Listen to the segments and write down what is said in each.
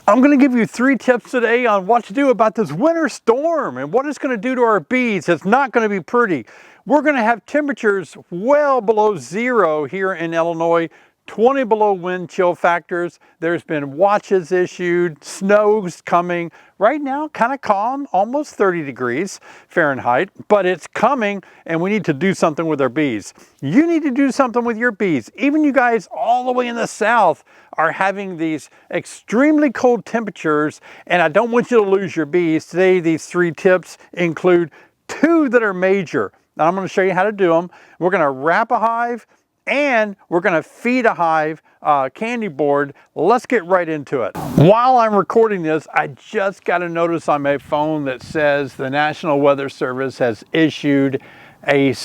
I'm going to give you 3 tips today on what to do about this winter storm and what it's going to do to our bees. It's not going to be pretty. We're going to have temperatures well below 0 here in Illinois, 20 below wind chill factors. There's been watches issued, snow's coming. Right now, kind of calm, almost 30 degrees Fahrenheit, but it's coming and we need to do something with our bees. You need to do something with your bees. Even you guys all the way in the south are having these extremely cold temperatures, and I don't want you to lose your bees. Today, these 3 tips include 2 that are major. Now, I'm going to show you how to do them. We're going to wrap a hive and we're going to feed a hive candy board. Let's get right into it. While I'm recording this, I just got a notice on my phone that says the National Weather Service has issued a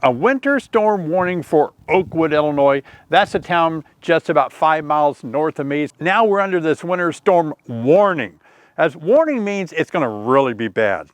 winter storm warning for Oakwood, Illinois. That's a town just about 5 miles north of me. Now we're under this winter storm warning. As warning means it's going to really be bad.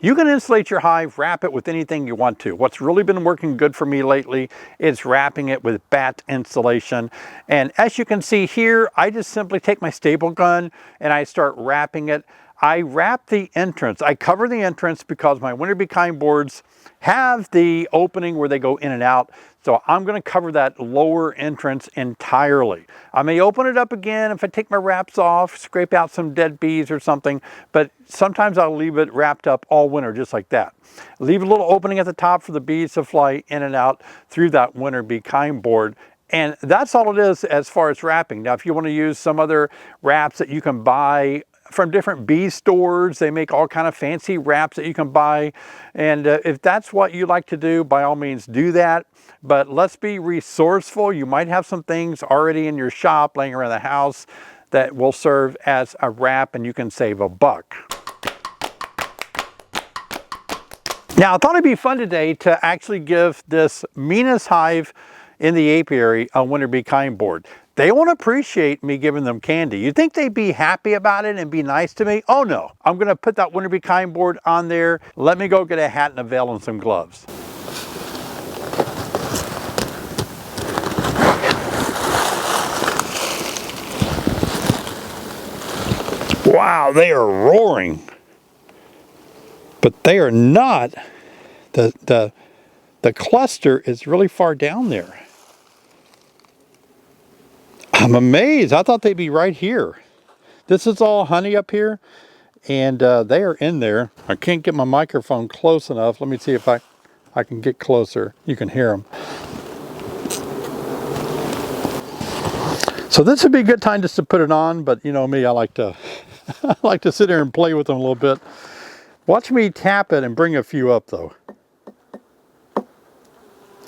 You can insulate your hive, wrap it with anything you want to. What's really been working good for me lately is wrapping it with bat insulation. And as you can see here, I just simply take my staple gun and I start wrapping it. I wrap the entrance. I cover the entrance because my winter bee kind boards have the opening where they go in and out. So I'm going to cover that lower entrance entirely. I may open it up again if I take my wraps off, scrape out some dead bees or something, but sometimes I'll leave it wrapped up all winter just like that. Leave a little opening at the top for the bees to fly in and out through that winter bee kind board. And that's all it is as far as wrapping. Now, if you want to use some other wraps that you can buy from different bee stores, they make all kind of fancy wraps that you can buy. And if that's what you like to do, by all means do that. But let's be resourceful. You might have some things already in your shop laying around the house that will serve as a wrap and you can save a buck. Now, I thought it'd be fun today to actually give this meanest hive in the apiary a winter bee kind board. They won't appreciate me giving them candy. You'd think they'd be happy about it and be nice to me. Oh no, I'm gonna put that winter bee kind board on there. Let me go get a hat and a veil and some gloves. Wow, they are roaring. But they are not, the cluster is really far down there. I'm amazed. I thought they'd be right here. This is all honey up here, and they are in there. I can't get my microphone close enough. Let me see if I can get closer. You can hear them. So this would be a good time just to put it on, but you know me, I like to I like to sit here and play with them a little bit. Watch me tap it and bring a few up though.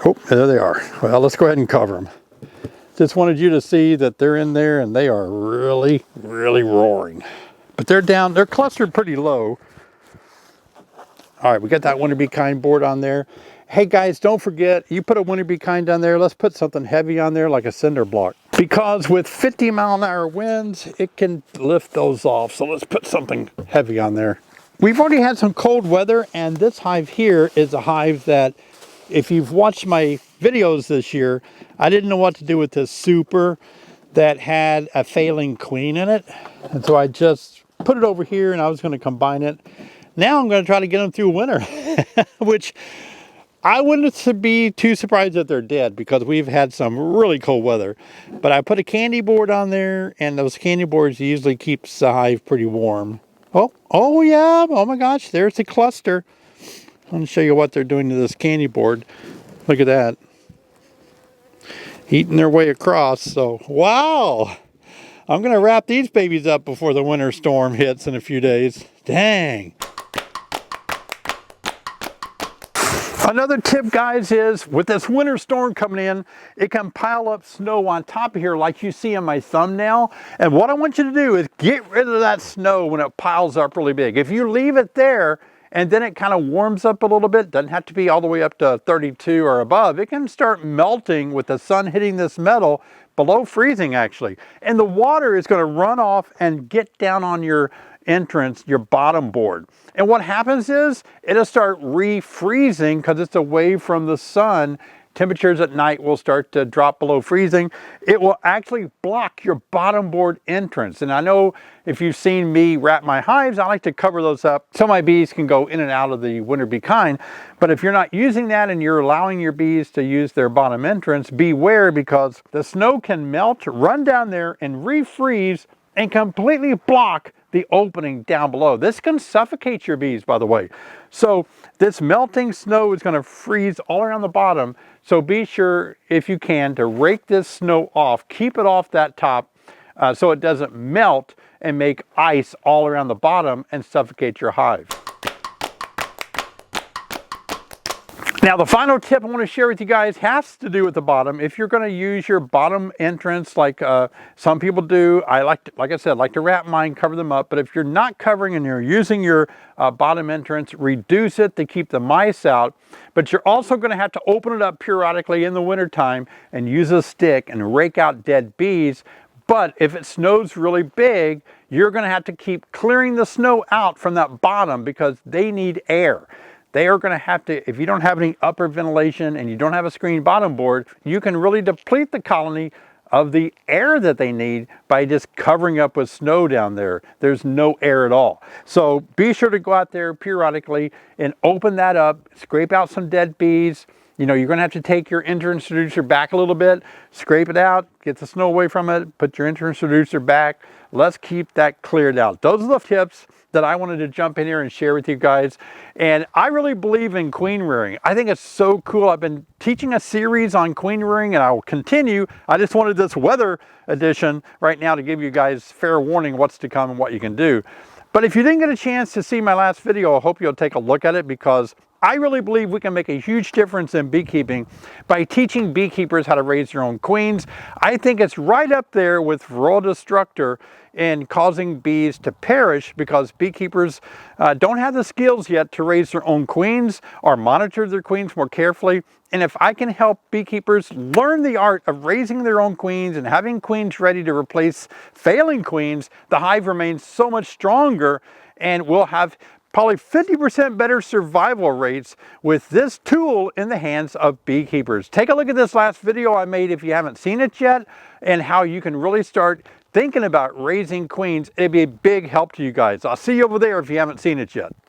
Oh, there they are. Well, let's go ahead and cover them. Just wanted you to see that they're in there and they are really, really roaring. But they're down, they're clustered pretty low. All right, we got that winter bee kind board on there. Hey guys, don't forget, you put a winter bee kind on there, let's put something heavy on there like a cinder block. Because with 50-mile-an-hour winds, it can lift those off. So let's put something heavy on there. We've already had some cold weather, and this hive here is a hive that, if you've watched my videos this year, I didn't know what to do with this super that had a failing queen in it. And so I just put it over here and I was going to combine it. Now I'm going to try to get them through winter, which I wouldn't be too surprised that they're dead because we've had some really cold weather. But I put a candy board on there, and those candy boards usually keeps the hive pretty warm. Oh yeah, oh my gosh, there's the cluster. I'm going to show you what they're doing to this candy board. Look at that. Eating their way across, so wow. I'm going to wrap these babies up before the winter storm hits in a few days. Dang. Another tip, guys, is with this winter storm coming in, it can pile up snow on top of here like you see in my thumbnail. And what I want you to do is get rid of that snow when it piles up really big. If you leave it there and then it kind of warms up a little bit, doesn't have to be all the way up to 32 or above, it can start melting with the sun hitting this metal below freezing actually. And the water is going to run off and get down on your entrance, your bottom board. And what happens is it'll start refreezing because it's away from the sun, temperatures at night will start to drop below freezing, it will actually block your bottom board entrance. And I know if you've seen me wrap my hives, I like to cover those up so my bees can go in and out of the winter bee kind. But if you're not using that and you're allowing your bees to use their bottom entrance, beware, because the snow can melt, run down there and refreeze and completely block the opening down below. This can suffocate your bees, by the way. So this melting snow is going to freeze all around the bottom. So be sure, if you can, to rake this snow off. Keep it off that top so it doesn't melt and make ice all around the bottom and suffocate your hive. Now, the final tip I want to share with you guys has to do with the bottom. If you're going to use your bottom entrance like some people do, like I said, like to wrap mine, cover them up. But if you're not covering and you're using your bottom entrance, reduce it to keep the mice out. But you're also going to have to open it up periodically in the wintertime and use a stick and rake out dead bees. But if it snows really big, you're going to have to keep clearing the snow out from that bottom because they need air. They are going to have to, if you don't have any upper ventilation and you don't have a screened bottom board, you can really deplete the colony of the air that they need by just covering up with snow down there. There's no air at all. So be sure to go out there periodically and open that up, scrape out some dead bees. You know, you're going to have to take your introducer back a little bit, scrape it out, get the snow away from it, put your introducer back. Let's keep that cleared out. Those are the tips that I wanted to jump in here and share with you guys. And I really believe in queen rearing. I think it's so cool. I've been teaching a series on queen rearing and I will continue. I just wanted this weather edition right now to give you guys fair warning what's to come and what you can do. But if you didn't get a chance to see my last video, I hope you'll take a look at it, because I really believe we can make a huge difference in beekeeping by teaching beekeepers how to raise their own queens. I think it's right up there with Varroa Destructor in causing bees to perish, because beekeepers don't have the skills yet to raise their own queens or monitor their queens more carefully. And if I can help beekeepers learn the art of raising their own queens and having queens ready to replace failing queens, the hive remains so much stronger, and we'll have probably 50% better survival rates with this tool in the hands of beekeepers. Take a look at this last video I made if you haven't seen it yet, and how you can really start thinking about raising queens. It'd be a big help to you guys. I'll see you over there if you haven't seen it yet.